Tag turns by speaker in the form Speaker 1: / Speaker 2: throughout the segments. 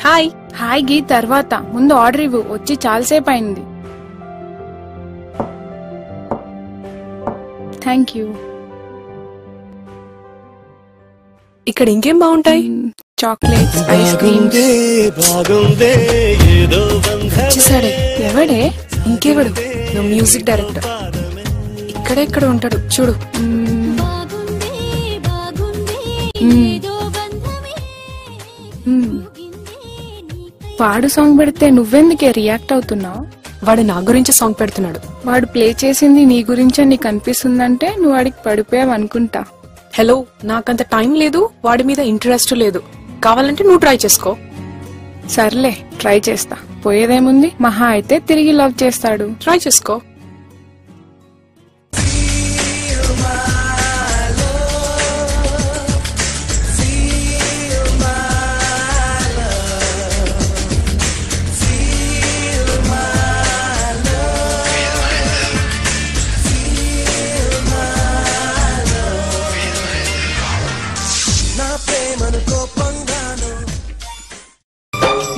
Speaker 1: Hi.
Speaker 2: Hi గీ తర్వాత ముందు order ఇవ్వు, వచ్చి చాలాసేపు అయింది. Thank you.
Speaker 1: ఇక్కడ ఇంకేం బాగుంటాయి?
Speaker 2: Chocolates, ice creams. చూసాడే ఎవడే?
Speaker 1: ఇంకెవడు? నా మ్యూజిక్ డైరెక్టర్. ఇక్కడెక్కడ ఉంటాడు చూడు.
Speaker 2: వాడు సాంగ్ పెడితే నువ్వెందుకే రియాక్ట్ అవుతున్నావు?
Speaker 1: వాడు నా గురించి సాంగ్ పెడుతున్నాడు.
Speaker 2: వాడు ప్లే చేసింది నీ గురించే నీకు అనిపిస్తుందంటే నువ్వు వాడికి పడిపోయావు అనుకుంటా.
Speaker 1: హలో, నాకంత టైం లేదు, వాడి మీద ఇంట్రెస్ట్ లేదు. కావాలంటే నువ్వు ట్రై చేసుకో.
Speaker 2: సర్లే ట్రై చేస్తా, పోయేదేముంది. మహా అయితే తిరిగి లవ్ చేస్తాడు.
Speaker 1: ట్రై చేసుకో.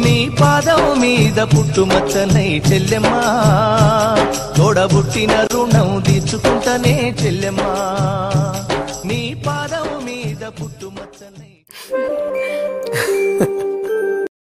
Speaker 3: నీ పాదం మీద పుట్టుమచ్చనై చెల్లెమ్మా, తోడబుట్టిన రుణం తీర్చుకుంటనే చెల్లెమ్మా. నీ పాదం మీద పుట్టుమచ్చనై